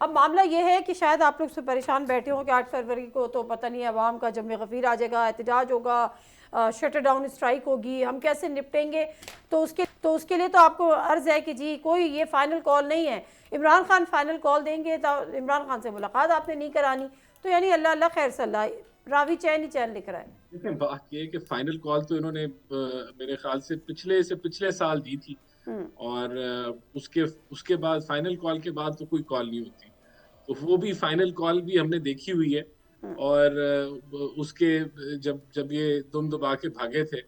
اب معاملہ یہ ہے کہ شاید آپ لوگ سے پریشان بیٹھے ہوں کہ 8 فروری کو تو پتہ نہیں عوام کا جمع غفیر آ جائے گا، احتجاج ہوگا، شٹر ڈاؤن اسٹرائک ہوگی، ہم کیسے نپٹیں گے؟ تو اس کے لیے تو آپ کو عرض ہے کہ جی کوئی یہ فائنل کال نہیں ہے، عمران خان فائنل کال دیں گے تو عمران خان سے ملاقات آپ نے نہیں کرانی، تو یعنی اللہ اللہ خیر صلی اللہ، راوی چین ہی چین لکھ رہا ہے۔ دیکھیں بات یہ ہے کہ فائنل کال تو انہوں نے میرے خیال سے پچھلے سال دی تھی، اور اس کے بعد فائنل کال کے بعد تو کوئی کال نہیں ہوتی، تو وہ بھی فائنل کال بھی ہم نے دیکھی ہوئی ہے، اور اس کے جب یہ دم دبا کے بھاگے تھے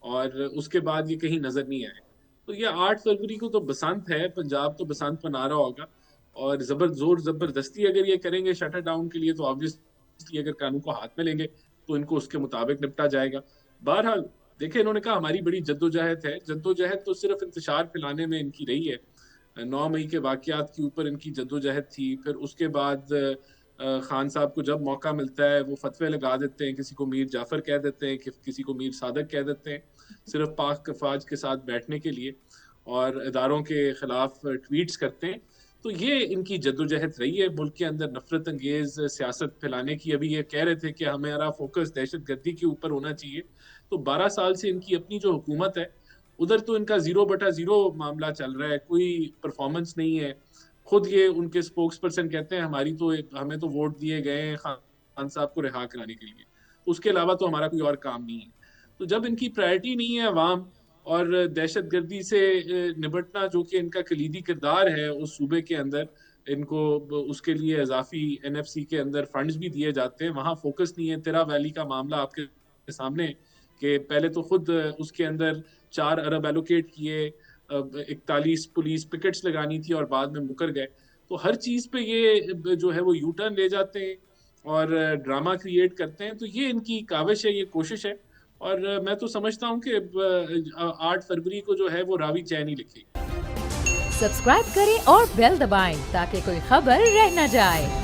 اور اس کے بعد یہ کہیں نظر نہیں آئے، تو یہ 8 فروری کو تو بسنت ہے، پنجاب تو بسنت منا رہا ہوگا، اور زبردستی اگر یہ کریں گے شٹر ڈاؤن کے لیے تو آبویسلی اگر قانون کو ہاتھ میں لیں گے تو ان کو اس کے مطابق نپٹا جائے گا۔ بہرحال دیکھیں، انہوں نے کہا ہماری بڑی جدوجہد ہے، جدوجہد تو صرف انتشار پھیلانے میں ان کی رہی ہے، 9 مئی کے واقعات کے اوپر ان کی جدوجہد تھی، پھر اس کے بعد خان صاحب کو جب موقع ملتا ہے وہ فتوے لگا دیتے ہیں، کسی کو میر جعفر کہہ دیتے ہیں، کسی کو میر صادق کہہ دیتے ہیں، صرف پاک افواج کے ساتھ بیٹھنے کے لیے، اور اداروں کے خلاف ٹویٹس کرتے ہیں۔ تو یہ ان کی جدوجہد رہی ہے ملک کے اندر نفرت انگیز سیاست پھیلانے کی۔ ابھی یہ کہہ رہے تھے کہ ہمارا فوکس دہشت گردی کے اوپر ہونا چاہیے، تو 12 سال سے ان کی اپنی جو حکومت ہے ادھر تو ان کا 0/0 معاملہ چل رہا ہے، کوئی پرفارمنس نہیں ہے۔ خود یہ ان کے سپوکس پرسن کہتے ہیں ہمیں تو ووٹ دیے گئے ہیں خان صاحب کو رہا کرانے کے لیے، اس کے علاوہ تو ہمارا کوئی اور کام نہیں ہے۔ تو جب ان کی پرائرٹی نہیں ہے عوام اور دہشت گردی سے نبٹنا، جو کہ ان کا کلیدی کردار ہے اس صوبے کے اندر، ان کو اس کے لیے اضافی NFC کے اندر فنڈز بھی دیے جاتے ہیں، وہاں فوکس نہیں ہے۔ تیرا ویلی کا معاملہ آپ کے سامنے کہ پہلے تو خود اس کے اندر 4 ارب ایلوکیٹ کیے، 41 پولیس پکٹس لگانی تھی اور بعد میں مکر گئے، تو ہر چیز پہ یہ جو ہے وہ یو ٹرن لے جاتے ہیں اور ڈرامہ کریٹ کرتے ہیں۔ تو یہ ان کی کاوش ہے، یہ کوشش ہے، اور میں تو سمجھتا ہوں کہ 8 فروری کو جو ہے وہ راوی چین ہی لکھے گی۔ سبسکرائب کریں اور بیل دبائیں تاکہ کوئی خبر رہ نہ جائے۔